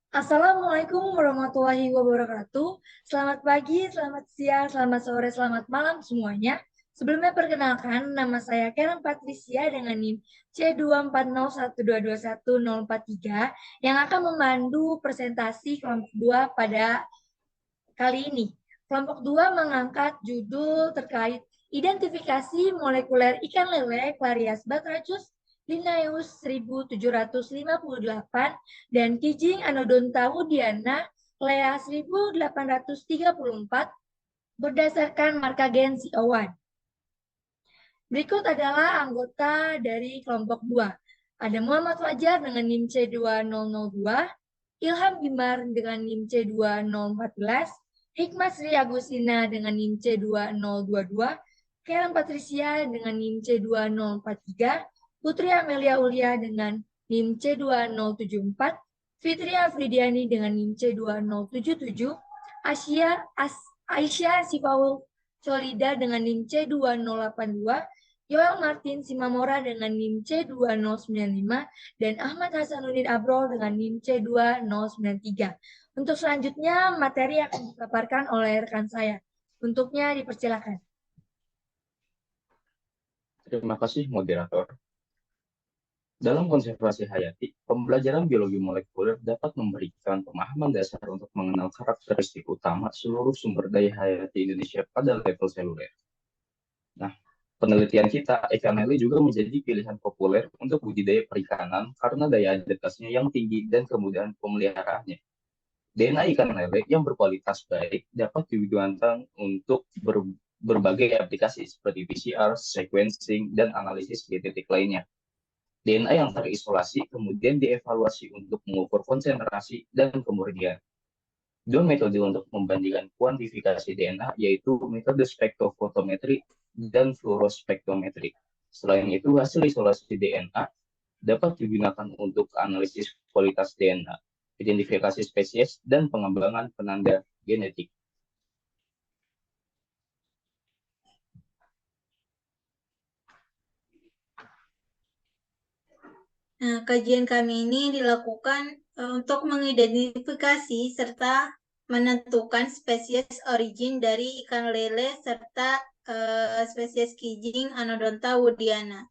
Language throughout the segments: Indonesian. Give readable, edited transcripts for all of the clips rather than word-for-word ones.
Assalamualaikum warahmatullahi wabarakatuh. Selamat pagi, selamat siang, selamat sore, selamat malam semuanya. Sebelumnya perkenalkan, nama saya Karen Patricia dengan NIM C24012210143 yang akan memandu presentasi kelompok 2 pada kali ini. Kelompok 2 mengangkat judul terkait identifikasi molekuler ikan lele Clarias batrachus Linnaeus 1758 dan Kijing Anodonta woodiana Lea 1834 berdasarkan marka gen CO1. Berikut adalah anggota dari kelompok 2. Ada Muhammad Fajar dengan NIM C2002, Ilham Bimar dengan NIM C2014, Hikmat Sri Agustina dengan NIM C2022, Karen Patricia dengan NIM C2043, Putri Amelia Ulia dengan NIM C2074, Fitri Afridiani dengan NIM C2077, Aisyah Sifaul Solida dengan NIM C2082, Yoel Martin Simamora dengan NIM C2095, dan Ahmad Hasanuddin Abrol dengan NIM C2093. Untuk selanjutnya, materi akan dipaparkan oleh rekan saya. Untuknya dipersilakan. Terima kasih, moderator. Dalam konservasi hayati, pembelajaran biologi molekuler dapat memberikan pemahaman dasar untuk mengenal karakteristik utama seluruh sumber daya hayati Indonesia pada level seluler. Nah, penelitian kita, ikan lele juga menjadi pilihan populer untuk budidaya perikanan karena daya adaptasinya yang tinggi dan kemudahan pemeliharaannya. DNA ikan lele yang berkualitas baik dapat digunakan untuk berbagai aplikasi seperti PCR, sequencing, dan analisis genetik lainnya. DNA yang terisolasi kemudian dievaluasi untuk mengukur konsentrasi dan kemurnian. Dua metode untuk membandingkan kuantifikasi DNA yaitu metode spektrofotometri dan fluorospektrometri. Selain itu, hasil isolasi DNA dapat digunakan untuk analisis kualitas DNA, identifikasi spesies, dan pengembangan penanda genetik. Nah, kajian kami ini dilakukan untuk mengidentifikasi serta menentukan spesies origin dari ikan lele serta spesies Kijing Anodonta woodiana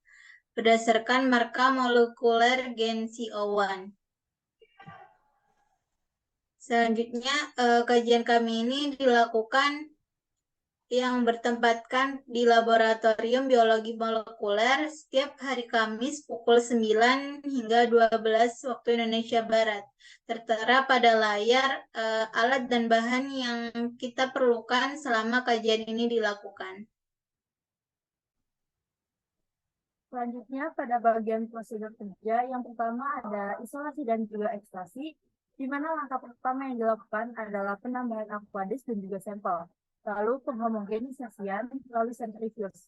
berdasarkan marka molekuler gen CO1. Selanjutnya, kajian kami ini dilakukan yang bertempatkan di Laboratorium Biologi Molekuler setiap hari Kamis pukul 9 hingga 12 waktu Indonesia Barat. Tertera pada layar alat dan bahan yang kita perlukan selama kajian ini dilakukan. Selanjutnya, pada bagian prosedur kerja, yang pertama ada isolasi dan juga ekstrasi, di mana langkah pertama yang dilakukan adalah penambahan aquadis dan juga sampel, lalu penghomogenisasian, lalu centrifuge.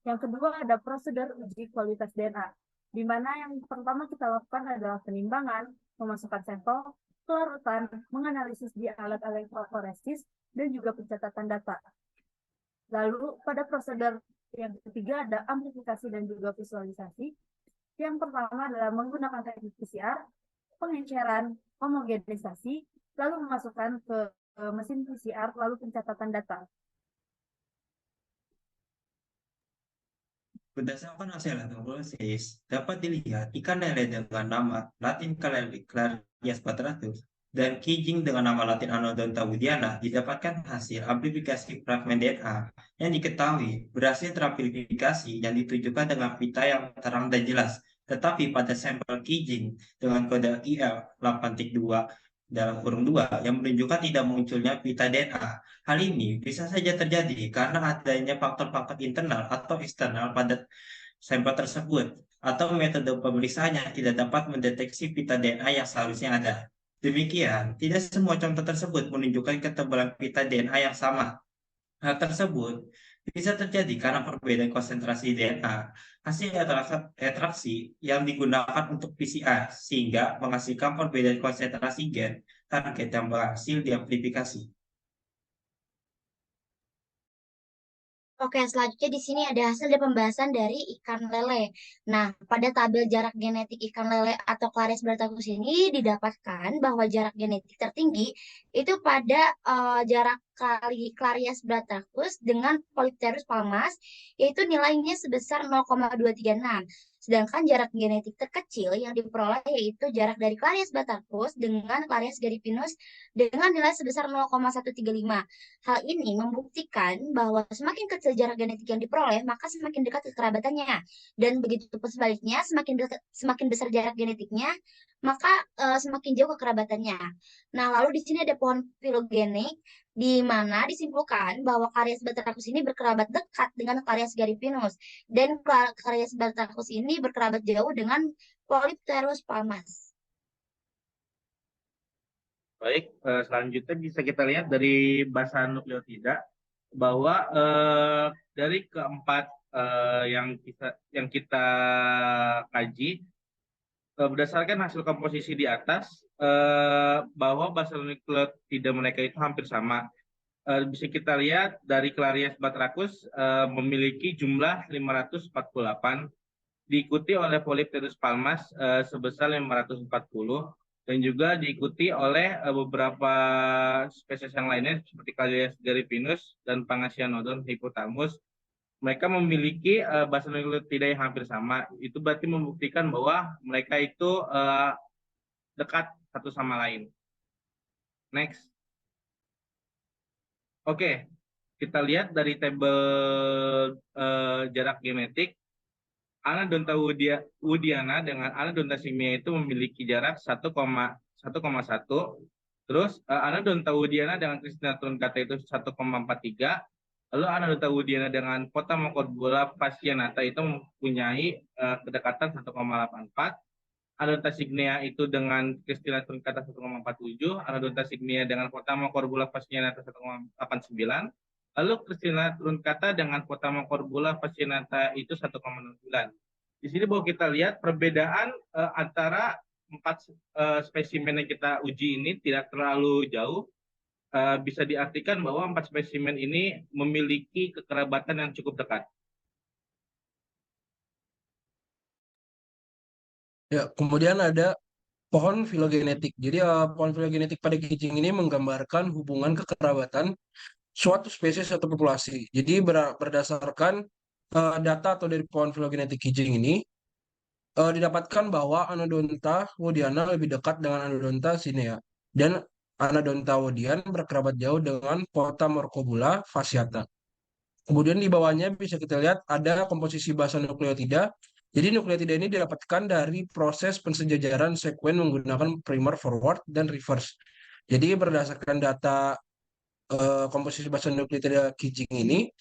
Yang kedua ada prosedur uji kualitas DNA, di mana yang pertama kita lakukan adalah penimbangan, memasukkan sampel, pelarutan, menganalisis di alat elektroforesis, dan juga pencatatan data. Lalu pada prosedur yang ketiga ada amplifikasi dan juga visualisasi. Yang pertama adalah menggunakan teknik PCR, pengenceran, homogenisasi, lalu memasukkan ke mesin PCR, lalu pencatatan data. Berdasarkan hasil analisis, dapat dilihat ikan lele dengan nama Latin Clarias batratus dan Kijing dengan nama Latin Anodonta woodiana didapatkan hasil amplifikasi fragmen DNA yang diketahui berhasil teramplifikasi yang ditujukan dengan pita yang terang dan jelas. Tetapi pada sampel Kijing dengan kode IL8.2 dalam kurung 2 yang menunjukkan tidak munculnya pita DNA. Hal ini bisa saja terjadi karena adanya faktor-faktor internal atau eksternal pada sampel tersebut, atau metode pemeriksaan yang tidak dapat mendeteksi pita DNA yang seharusnya ada. Demikian, tidak semua contoh tersebut menunjukkan ketebalan pita DNA yang sama. Hal tersebut bisa terjadi karena perbedaan konsentrasi DNA hasil ekstraksi yang digunakan untuk PCR, sehingga menghasilkan perbedaan konsentrasi gen target yang berhasil diamplifikasi. Oke, selanjutnya di sini ada hasil dari pembahasan dari ikan lele. Nah, pada tabel jarak genetik ikan lele atau Clarias Bertacus ini didapatkan bahwa jarak genetik tertinggi itu pada jarak kali Clarias Bertacus dengan Polypterus palmas, yaitu nilainya sebesar 0,236. Sedangkan jarak genetik terkecil yang diperoleh yaitu jarak dari Clarias Bertacus dengan Clarias Gariepinus dengan nilai sebesar 0,135. Hal ini membuktikan bahwa semakin kecil jarak genetik yang diperoleh, maka semakin dekat kekerabatannya. Dan begitu pun sebaliknya, semakin besar jarak genetiknya, maka semakin jauh kekerabatannya. Nah, lalu di sini ada pohon filogenik, di mana disimpulkan bahwa Carias batrachus ini berkerabat dekat dengan Carias gariepinus, dan Carias batrachus ini berkerabat jauh dengan Polypterus palmas. Baik, selanjutnya bisa kita lihat dari basan nukleotida bahwa dari keempat yang kita kaji berdasarkan hasil komposisi di atas bahwa basan nukleotida mereka itu hampir sama. Bisa kita lihat dari Clarias batrachus memiliki jumlah 548, diikuti oleh Polypterus palmas sebesar 540, dan juga diikuti oleh beberapa spesies yang lainnya seperti Clarias gariepinus dan Pangasianodon hippopotamus. Mereka memiliki basan nukleotida yang hampir sama. Itu berarti membuktikan bahwa mereka itu dekat satu sama lain. Next. Oke, kita lihat dari tabel jarak genetik. Anadonta woodiana dengan Anadonta signia itu memiliki jarak 1,1. Terus Anadonta woodiana dengan Cristina truncata itu 1,43. Lalu Anadonta woodiana dengan Potamocorbula fascianata itu mempunyai kedekatan 1,84. Anadonta signia itu dengan Cristina truncata 1,47. Anadonta signia dengan Potamocorbula fascianata 1,89. Lalu Cristina truncata dengan Potamocorbula fascianata itu 1,09. Di sini bahwa kita lihat perbedaan antara 4 spesimen yang kita uji ini tidak terlalu jauh. Bisa diartikan bahwa 4 spesimen ini memiliki kekerabatan yang cukup dekat. Ya, kemudian ada pohon filogenetik. Jadi pohon filogenetik pada kijing ini menggambarkan hubungan kekerabatan suatu spesies atau populasi. Jadi berdasarkan data atau dari pohon filogenetik kijing ini didapatkan bahwa Anodonta woodiana lebih dekat dengan Anodonta cinea dan Anodonta woodian berkerabat jauh dengan Potamorcobula fasciata. Kemudian di bawahnya bisa kita lihat ada komposisi basan nukleotida. Jadi nukleotida ini didapatkan dari proses pensejajaran sekuen menggunakan primer, forward, dan reverse. Jadi berdasarkan data komposisi basan nukleotida kijing ini,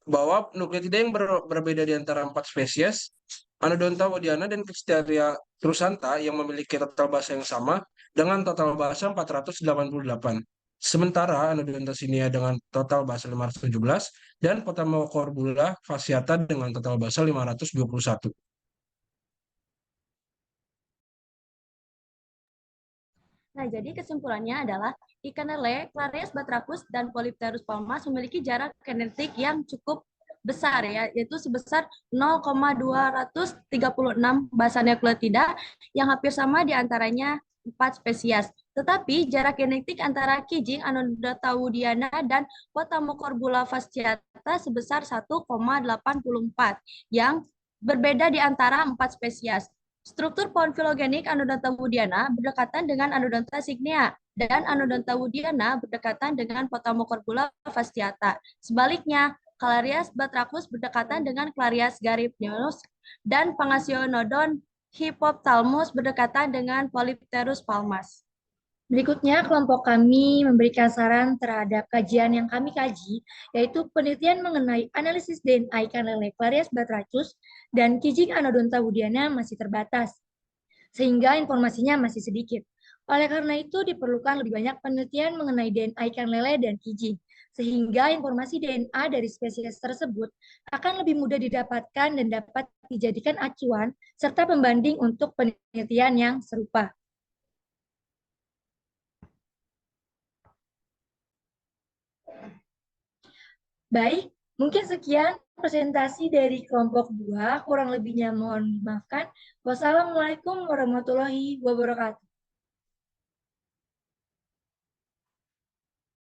bahwa nukleotida yang berbeda di antara 4 spesies, Anodonta woodiana dan Cristeria trusanta yang memiliki total basa yang sama dengan total basa 488. Sementara Anodonta cinea dengan total basa 517 dan Potamocorbula fasciata dengan total basa 521. Nah, jadi kesimpulannya adalah ikan lele, Clarias batrachus, dan Polypterus palmas memiliki jarak genetik yang cukup besar, ya, yaitu sebesar 0,236 basa nukleotida yang hampir sama di antaranya 4 spesies. Tetapi jarak genetik antara kijing, Anodonta woodiana, dan Potamocorbula fasciata sebesar 1,84 yang berbeda di antara 4 spesies. Struktur pohon filogenik Anodonta woodiana berdekatan dengan Anodonta signia dan Anodonta woodiana berdekatan dengan Potamocorbula fasciata. Sebaliknya, Clarias batrachus berdekatan dengan Clarias gariepinus dan Pangasianodon hippopotamus berdekatan dengan Polypterus palmas. Berikutnya, kelompok kami memberikan saran terhadap kajian yang kami kaji, yaitu penelitian mengenai analisis DNA ikan lele Clarias batrachus dan kijing Anodonta woodiana masih terbatas, sehingga informasinya masih sedikit. Oleh karena itu, diperlukan lebih banyak penelitian mengenai DNA ikan lele dan kijing, sehingga informasi DNA dari spesies tersebut akan lebih mudah didapatkan dan dapat dijadikan acuan serta pembanding untuk penelitian yang serupa. Baik, mungkin sekian presentasi dari kelompok 2. Kurang lebihnya mohon dimaafkan. Wassalamualaikum warahmatullahi wabarakatuh.